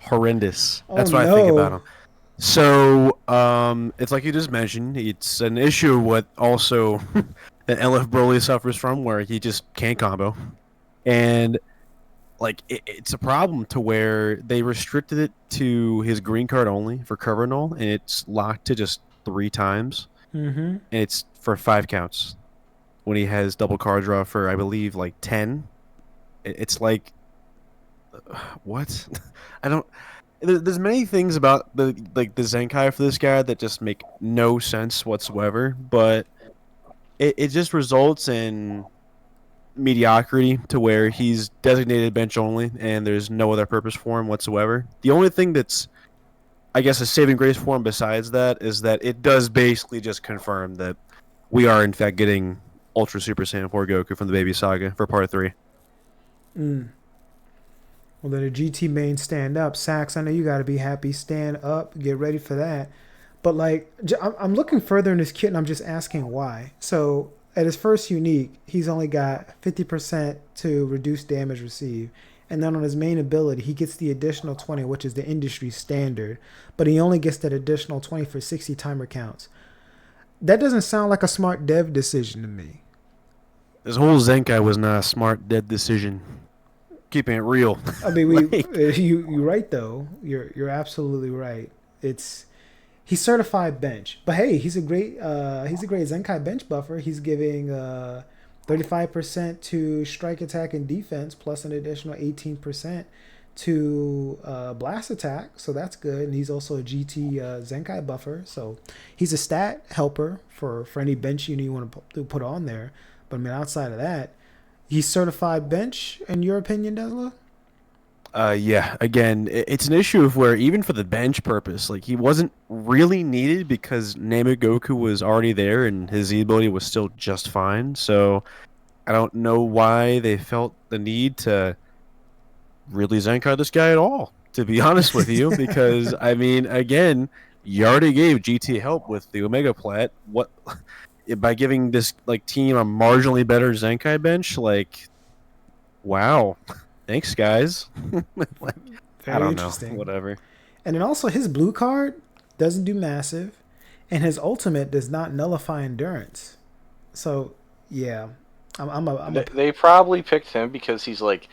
Horrendous. Oh, That's what I think about him. So, it's like you just mentioned, it's an issue what also that LF Broly suffers from, where he just can't combo. And like it's a problem to where they restricted it to his green card only for cover null, and it's locked to just 3 times. And it's for 5 counts. When he has double card draw for, I believe, like 10. It's like, what? I don't. There's many things about the Zenkai for this guy that just make no sense whatsoever, but it just results in mediocrity to where he's designated bench only and there's no other purpose for him whatsoever. The only thing that's, I guess, a saving grace for him besides that is that it does basically just confirm that we are in fact getting Ultra Super Saiyan 4 Goku from the Baby Saga for Part 3. Well, then the GT main stand up. Sax, I know you got to be happy. Stand up. Get ready for that. But, like, I'm looking further in this kit, and I'm just asking why. So, at his first unique, he's only got 50% to reduce damage received. And then on his main ability, he gets the additional 20, which is the industry standard. But he only gets that additional 20 for 60 timer counts. That doesn't sound like a smart dev decision to me. This whole Zenkai was not a smart dev decision. Keeping it real. I mean, you're right though. You're absolutely right. He's certified bench, but hey, he's a great Zenkai bench buffer. He's giving 35% to strike attack and defense, plus an additional 18% to blast attack. So that's good. And he's also a GT Zenkai buffer. So he's a stat helper for any bench unit you want to put on there. But I mean, outside of that, he's certified bench, in your opinion, Desla? Yeah. Again, it's an issue of where even for the bench purpose, like he wasn't really needed because Namek Goku was already there and his Z ability was still just fine. So I don't know why they felt the need to really Zenkai this guy at all, to be honest with you. Because I mean, again, you already gave GT help with the Omega Plat. What? By giving this like team a marginally better Zenkai bench, like, wow, thanks guys. Like, I don't know, whatever. And then also his blue card doesn't do massive, and his ultimate does not nullify endurance. So yeah, They probably picked him because he's like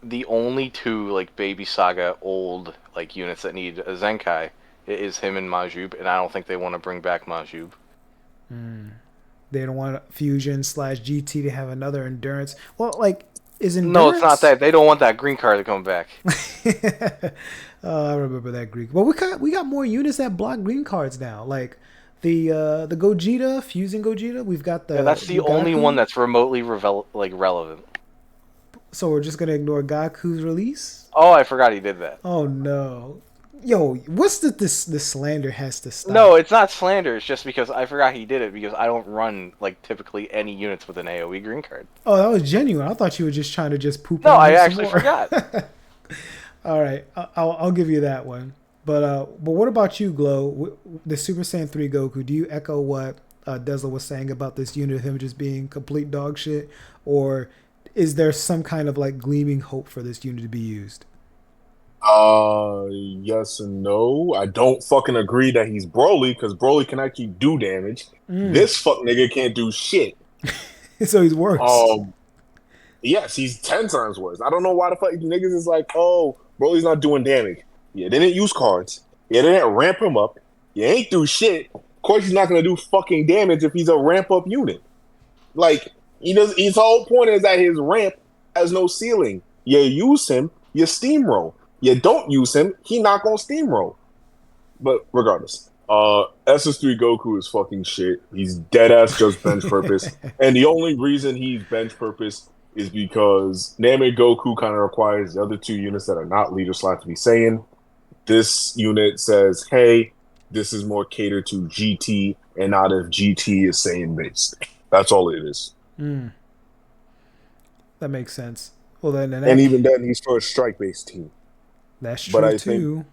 the only 2 like Baby Saga old like units that need a Zenkai. It is him and Majub, and I don't think they want to bring back Majub. They don't want Fusion / GT to have another endurance. Well, like, is endurance... No, it's not that. They don't want that green card to come back. I remember that green. Well, we got more units that block green cards now. Like the Gogeta, Fusion Gogeta. We've got the. Yeah, that's the only one that's remotely relevant. So we're just gonna ignore Gaku's release? Oh, I forgot he did that. Oh no. Yo, what's this slander has to stop? No, it's not slander. It's just because I forgot he did it because I don't run like typically any units with an AOE green card. Oh, that was genuine. I thought you were just trying to just poop. No, on I him actually some more. forgot. All right, I'll give you that one. But what about you, Glow? The Super Saiyan 3 Goku, do you echo what Desla was saying about this unit of him just being complete dog shit? Or is there some kind of like gleaming hope for this unit to be used? Yes and no. I don't fucking agree that he's Broly because Broly can actually do damage. This fuck nigga can't do shit. So he's worse. Yes, he's 10 times worse. I don't know why the fuck niggas is like, oh, Broly's not doing damage. Yeah, they didn't use cards. Yeah, they didn't ramp him up. You ain't do shit. Of course, he's not gonna do fucking damage if he's a ramp up unit. Like he does. His whole point is that his ramp has no ceiling. You use him, you steamroll. You don't use him, he not gonna steamroll. But regardless, SS3 Goku is fucking shit. He's dead ass just bench purpose, and the only reason he's bench purpose is because Namek Goku kind of requires the other two units that are not leader slot to be Saiyan. This unit says, hey, this is more catered to GT and not if GT is Saiyan based. That's all it is. That makes sense. Well, then, And even then, he's for a strike based team. That's true too.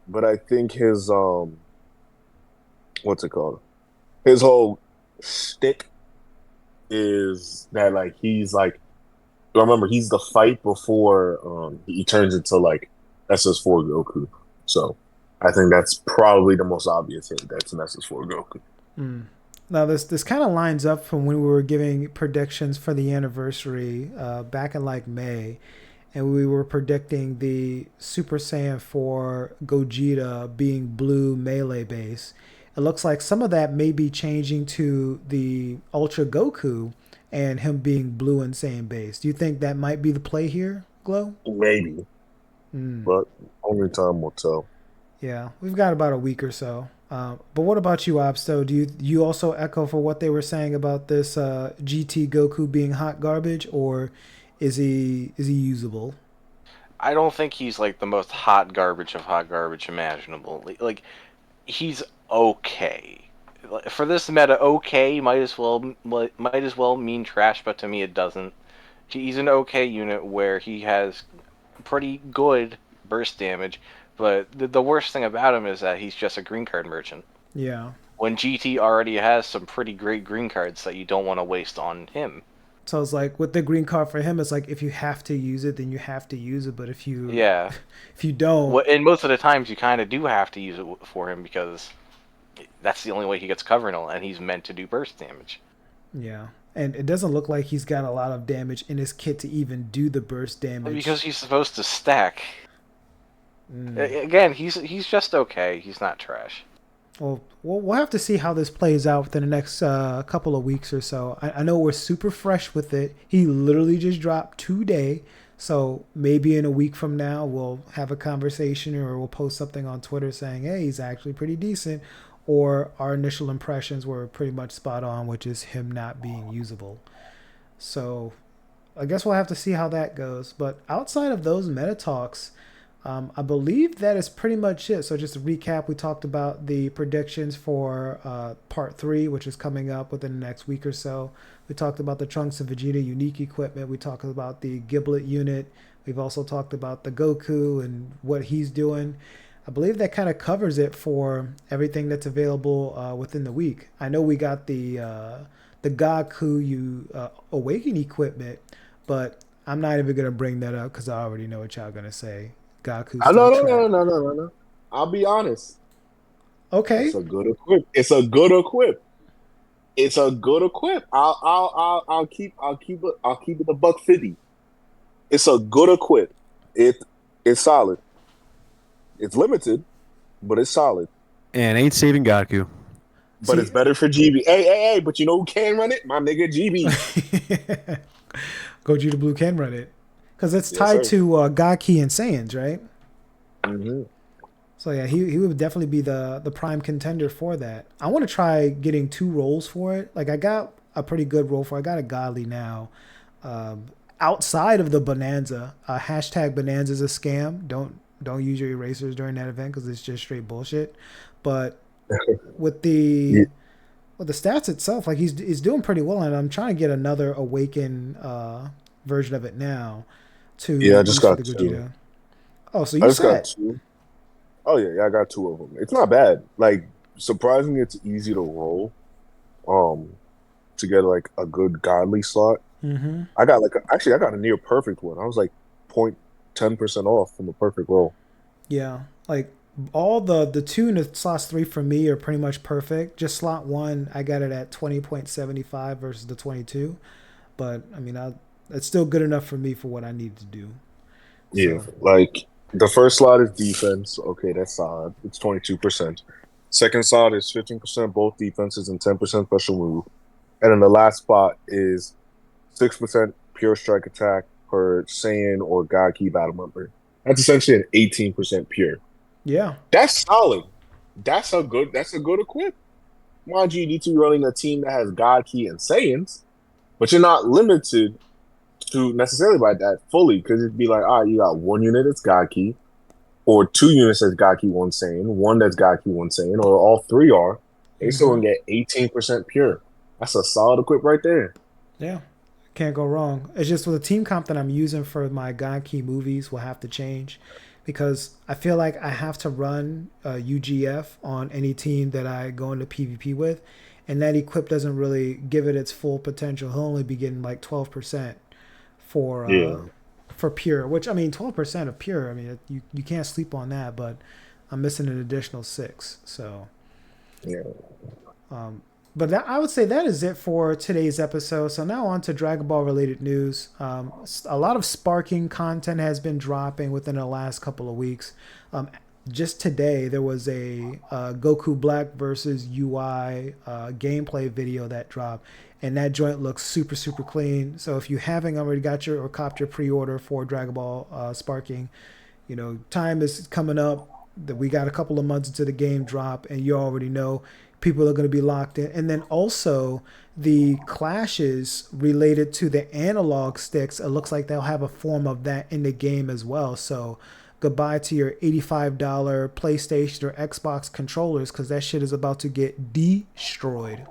But I think his what's it called? His whole shtick is that like he's like, remember he's the fight before he turns into like SS4 Goku. So I think that's probably the most obvious hit. That's an SS4 Goku. Now this kind of lines up from when we were giving predictions for the anniversary back in like May, and we were predicting the Super Saiyan 4 Gogeta being blue melee base. It looks like some of that may be changing to the Ultra Goku and him being blue and Saiyan base. Do you think that might be the play here, Glow? Maybe. But only time will tell. Yeah, we've got about a week or so. But what about you, Obsto? Do you also echo for what they were saying about this GT Goku being hot garbage, or is he usable? I don't think he's like the most hot garbage of hot garbage imaginable. Like he's okay. For this meta, okay might as well mean trash, but to me it doesn't. He's an okay unit where he has pretty good burst damage, but the worst thing about him is that he's just a green card merchant. Yeah. When GT already has some pretty great green cards that you don't want to waste on him. So it's like with the green card for him, it's like if you have to use it, then you have to use it. But if you if you don't, well, and most of the times you kind of do have to use it for him because that's the only way he gets covered, and he's meant to do burst damage. Yeah. And it doesn't look like he's got a lot of damage in his kit to even do the burst damage. Because he's supposed to stack. Again, he's just okay. He's not trash. Well, we'll have to see how this plays out within the next couple of weeks or so. I know we're super fresh with it. He literally just dropped today. So maybe in a week from now, we'll have a conversation or we'll post something on Twitter saying, hey, he's actually pretty decent. Or our initial impressions were pretty much spot on, which is him not being usable. So I guess we'll have to see how that goes. But outside of those meta talks, I believe that is pretty much it. So just to recap, we talked about the predictions for Part 3, which is coming up within the next week or so. We talked about the Trunks and Vegeta unique equipment. We talked about the Giblet unit. We've also talked about the Goku and what he's doing. I believe that kind of covers it for everything that's available within the week. I know we got the Goku Awaken equipment, but I'm not even going to bring that up because I already know what y'all going to say. Goku's No. I'll be honest. Okay. It's a good equip. I'll keep it a $150. It's a good equip. It's solid. It's limited, but it's solid. And ain't saving Goku. But it's better for GB. Hey, but you know who can run it? My nigga GB. Gogeta Blue can run it. Because it's tied to Gaki and Saiyans, right? Mm-hmm. So yeah, he would definitely be the prime contender for that. I want to try getting 2 rolls for it. Like I got a pretty good roll for it. I got a Godly now. Outside of the Bonanza, hashtag Bonanza is a scam. Don't use your erasers during that event because it's just straight bullshit. But with the stats itself, like he's doing pretty well, and I'm trying to get another Awaken version of it now. I just got 2. Gogeta. Oh, so you got 2. Oh yeah, I got 2 of them. It's not bad. Like surprisingly, it's easy to roll. To get like a good godly slot. Mm-hmm. I got actually I got a near perfect one. I was like 0.10% off from a perfect roll. Yeah, like all the 2 in the slots 3 for me are pretty much perfect. Just slot 1, I got it at 20.75 versus the 22. But I mean, it's still good enough for me for what I need to do. Yeah, So, like the first slot is defense. Okay, that's solid. It's 22%. Second slot is 15% both defenses and 10% special move. And then the last spot is 6% pure strike attack per Saiyan or God Key battle member. That's essentially an 18% pure. yeah. That's solid. That's a good equip. Mind you, you need to be running a team that has God Key and Saiyans, but you're not limited to necessarily by that fully, because it'd be like, all right, you got 1 unit that's God Key, or 2 units that's God Key 1 Saiyan, 1 that's God Key 1 Saiyan, or all 3 are. They still gonna get 18% pure. That's a solid equip right there. Yeah. Can't go wrong. It's just with the team comp that I'm using for my God Key movies will have to change because I feel like I have to run UGF on any team that I go into PvP with, and that equip doesn't really give it its full potential. He'll only be getting like 12% for Yeah. for pure, which I mean 12% of pure. I mean you can't sleep on that, but I'm missing an additional 6. So Yeah. But that, I would say that is it for today's episode. So now on to Dragon Ball related news. A lot of sparking content has been dropping within the last couple of weeks. Just today, there was a Goku Black versus UI gameplay video that dropped, and that joint looks super, super clean. So if you haven't already got your or copped your pre-order for Dragon Ball Sparking, you know, time is coming up. That we got a couple of months into the game drop, and you already know people are going to be locked in. And then also the clashes related to the analog sticks, it looks like they'll have a form of that in the game as well. So goodbye to your $85 PlayStation or Xbox controllers, because that shit is about to get destroyed.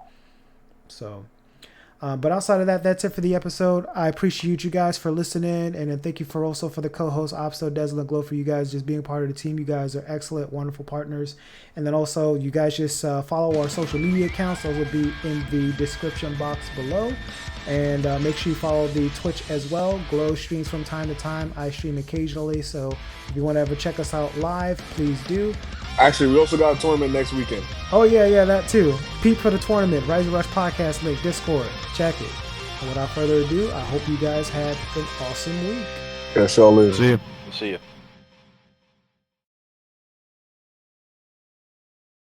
So but outside of that, that's it for the episode. I appreciate you guys for listening, and then thank you for also for the co-host Opso, Desla, and Glow for you guys just being part of the team. You guys are excellent, wonderful partners. And then also you guys just follow our social media accounts. Those will be in the description box below. And make sure you follow the Twitch as well. Glow streams from time to time. I stream occasionally, so if you want to ever check us out live, please do. Actually, we also got a tournament next weekend. Oh, yeah, that too. Peep for the tournament. Rising Rush Podcast link, Discord. Check it. And without further ado, I hope you guys had an awesome week. Yeah, sure. See you. See you.